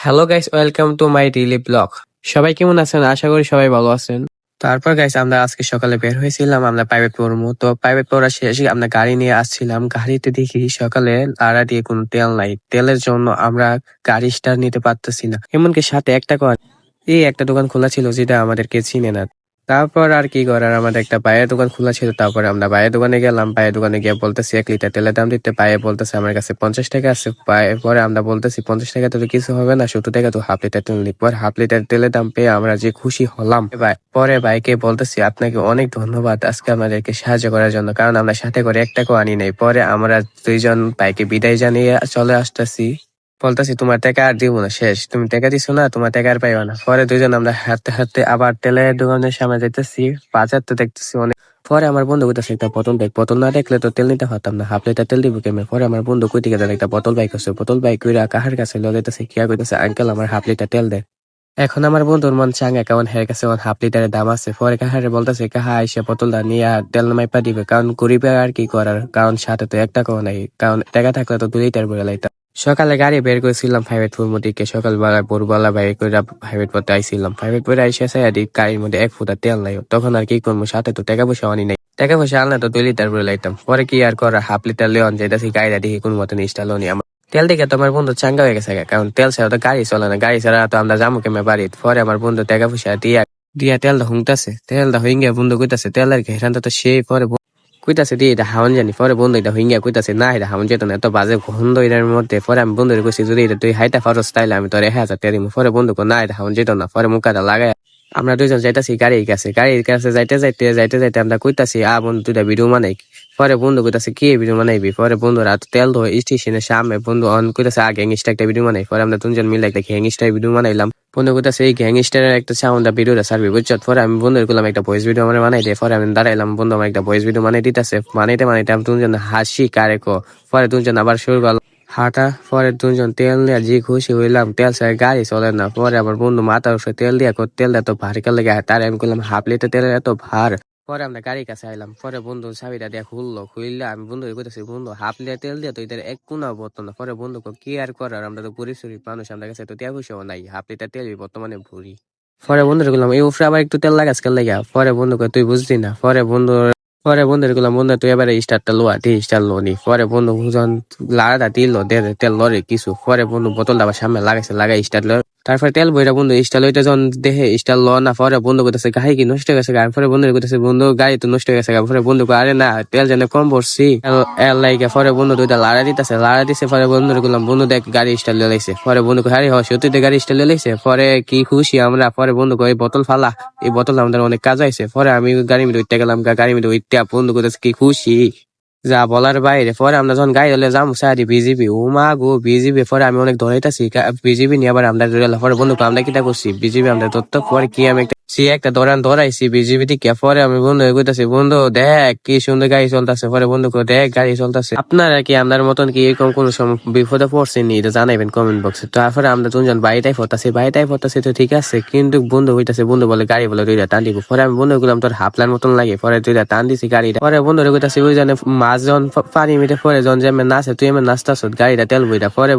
Hello guys, welcome to my daily blog. সবাই কেমন আছেন? আশা করি সবাই ভালো আছেন। তারপর গাইস, আমরা আজকে সকালে বের হয়েছিলাম, আমরা প্রাইভেট পড়বো। তো প্রাইভেট পড়া শেষে আমরা গাড়ি নিয়ে আসছিলাম। গাড়িতে দেখি সকালে লারা দিয়ে কোনো তেল নাই। তেলের জন্য আমরা গাড়ি স্টার্ট নিতে পারতেছি না। এমনকি সাথে একটা দোকান খোলা ছিল যেটা আমাদেরকে চিনে না। তারপর আর কি করার, আমাদের একটা ভাইয়ের দোকান খোলা ছিল। তারপরে আমরা ভাইয়ের দোকানে গেলাম। ভাইয়ের দোকানে গিয়ে বলতেছি 1 লিটার তেলের দাম দিতে। ভাইয়ে বলতেছে আমার কাছে 50 টাকা আছে। পরে আমরা বলতেছি 50 টাকা তো কিছু হবে না, 70 টাকা তো হাফ লিটার তেল নিই। পরে হাফ লিটার তেলের দাম পেয়ে আমরা যে খুশি হলাম। পরে ভাইকে বলতেছি আপনাকে অনেক ধন্যবাদ আজকে আমাদেরকে সাহায্য করার জন্য, কারণ আমরা সাথে করে 1 টাকাও আনি নাই। পরে আমরা দুইজন ভাইকে বিদায় জানিয়ে চলে আসতেছি। বলতেছি তোমার টাকা আর দিব না, শেষ। তুমি টাকা দিছো না, তোমার টাকা আর পাইবা না। পরে দুইজন আমরা হাঁটতে হাঁটতে আবার তেলের দোকানের সামনে যাইতেছি। বাজার তো দেখতেছি অনেক। পরে আমার বন্ধু কইতাছে একটা বোতল দেখ, বোতল না দেখলে তো তেল নিতে পারতাম না, হাফ লিটার তেল দিব কেমনে। পরে আমার বন্ধু কই থেকে জানে একটা বোতল বাইক আছে, বোতল বাইক কইরা কাহার কাছে লগাইতেছে, কিয়া কইতাছে আঙ্কেল আমার হাফ লিটার তেল দেয়। এখন আমার বন্ধুর মন চাঙ্গা, কারণ হের কাছে হাফ লিটারের দাম আছে। পরে কাহারে বলতেছে কাহা আইসে বোতলটা নিয়ে তেল মাইপা দিবে, কারণ গরিবে আর কি করার, কারণ সাথে তো 1 টাকাও নাই, কারণ টাকা থাকলে তো 2 লিটার বলে লাইতাম। সকালে গাড়ি বের করেছিলাম প্রাইভেট পড়বো দিকে। সকালবেলা ভোরবেলা বাইরে করে প্রাইভেট পড়তে আইছিলাম। প্রাইভেট পড়ে আইসে গাড়ির মধ্যে 1 ফুটা তেল নাই। তখন আর কি করবো, সাথে তো টাকা পয়সা আনি নাই। টাকা পয়সা আনলে তো 2 লিটার বলে লাইতাম। পরে কি আর করার, হাফ লিটার লেওয়ান যাইতাছি। গাড়িটা দেখি কোন মতন স্টাইল নি আমার। তেল দেখে তো আমার বন্ধু চাঙ্গা হয়ে গেছে, কারণ তেল ছাড়া তো গাড়ি চলে না। গাড়ি ছাড়া তো আমরা যাবো কেমন বাড়ি। পরে আমার বন্ধু টাকা পয়সা দিয়া তেলটা হুংতাছে। তেলটা হইঙ্গা বন্ধু কইতাছে তেলের ঘেরানটা তো সেই। পরে কইতাছে দিয়ে এটা হাওয়ান জানি। পরে বন্ধু এটা হইঙ্গা কইতাছে না, এটা হাওয়ান যেত না, এত বাজে গন্ধ এটার মধ্যে। পরে আমি বন্ধুরে কইছি যদি এটা তুই হাইটা ফারস তাইলে আমি তোর 1000 টাকা দিবো। পরে বন্ধু না, এটা হাওয়ান যেত না। পরে মুখাটা লাগায় আমরা দুইজন যাইতাছি গাড়ির কাছে। যাইতে যাইতে যাইতে যাইতে আমরা কইতাছি বন্ধু তুইটা ভিডিও বানাই। পরে বন্ধু কইতাছে কি ভিডিও বানাইবি। পরে বন্ধু রাত তেল তো স্টেশনের সামনে বন্ধু অন কইতাছে গ্যাংস্টার একটা ভিডিও বানাই। পরে আমরা তিনজন মিলে একটা গ্যাংস্টার ভিডিও বানাইলাম। বন্ধু কইতাছে এই গ্যাংস্টারের একটা সাউন্ড ভিডিওটা সার্ভি বুঝছো। পরে আমি বন্ধুর করলাম একটা ভয়েস ভিডিও মানে বানাই দিয়ে। পরে আমি দাঁড়াইলাম, বন্ধু আমার একটা ভয়েস ভিডিও বানাই দিতেছে। বানাইতে আমি তিনজন হাসি কারে পরে তিনজন আবার শুরু করলাম হাঁটা। পরে তিনজন তেল দিয়ে যে খুশি হইলাম, তেল ছাড়া গাড়ি চলে না। পরে আমার বন্ধু মাথার উপরে তেল দিয়ে তেলটা এত ভারী লেগে তার আমি করলাম হাফ লিটার তেলের এত ভার। পরে আমরা গাড়ির কাছে আইলাম। পরে বন্ধু চাবিটা দিয়ে খুললে আমি বন্ধু কইতেছি বন্ধু হাফ লিটার তেল দিয়ে তো এদের 1 কোনা বর্ত না। পরে বন্ধু কি আর করার, আমরা তো গরিব শরীর মানুষ, আমাদের কাছে তো টিয়া পয়সাও নাই। হাফ লিটার তেল বর্তমানে ভরি। পরে বন্ধুরে বললাম এই উপরে আবার একটু তেল লাগাস কেন লাগা। পরে বন্ধু তুই বুঝলি না। পরে বন্ধুরে বললাম বন্ধু তুই এবারে স্টারটা লোয়া দি, স্টার লো নি। পরে বন্ধু বুঝন লাড়াটা দিল দে তেল লরে কিছু। পরে বন্ধু বোতলটা আবার সামনে লাগাই স্টার ল। তারপরে তেল বইরা বন্ধু স্টার লইতে যখন দেহে স্টার ল না। পরে বন্ধু কইতেছে গাড়ি কি নষ্ট হয়ে গেছে। পরে বন্ধু কইতেছে বন্ধু গাড়ি তো নষ্ট হয়ে গেছে। পরে বন্ধু আরে না তেল যেন কম ভরছি এর লাইকে। পরে বন্ধু দুইটা লাড়া দিতেছে। পরে বন্ধুরে বললাম বন্ধু দেখ গাড়ি স্টার লাইছে। পরে বন্ধু হারি হয় সত্যি গাড়ি স্টার লাইছে। পরে কি খুশি আমরা। পরে বন্ধু এই বোতল ফালা, এই বোতল আমাদের অনেক কাজ হয়েছে। পরে আমি গাড়ি মিলে উঠতে গেলাম। গাড়ি মিলে উঠতে বন্ধু কইতেছে কি খুশি যা বলার বাইরে। পরে আমরা যখন গাড়ি হলে যাম সারি বিজিবি ও মা গো বিজিবি। পরে আমি অনেক ধরাইতেছি বিজিবি নিয়ে আবার আমরা ধরে। পরে বন্ধু আমরা কিটা করছি বিজিবি আমরা ধরতো। পরে কি আমি একটা ধরাইছি বিজিবি থেকে। পরে আমি বন্ধু কইতাছি বন্ধু দেখ কি সুন্দর গাড়ি চলতেছে। পরে বন্ধু দেখ গাড়ি চলতেছে। আপনারা কি আপনার মতন কি এরকম কোন সময় বিপদে পড়ছেন নি, এটা জানাইবেন কমেন্ট বক্সে। তারপরে আমরা দুজন বাড়িটাই ফতাছি তো ঠিক আছে, কিন্তু বন্ধু হইতাছে বন্ধু বলে গাড়ি বলে দুইটা টান দিব। পরে আমি বন্ধু করলাম তোর হাফলার মতন লাগে। পরে দুইটা টান দিছি গাড়িটা। পরে বন্ধু কইতাছি ওই জানে মাছ যখন পানি মিটে পরে যখন যে নাচে তুই এমন নাচতাছ গাড়িটা তেল বইটা। পরে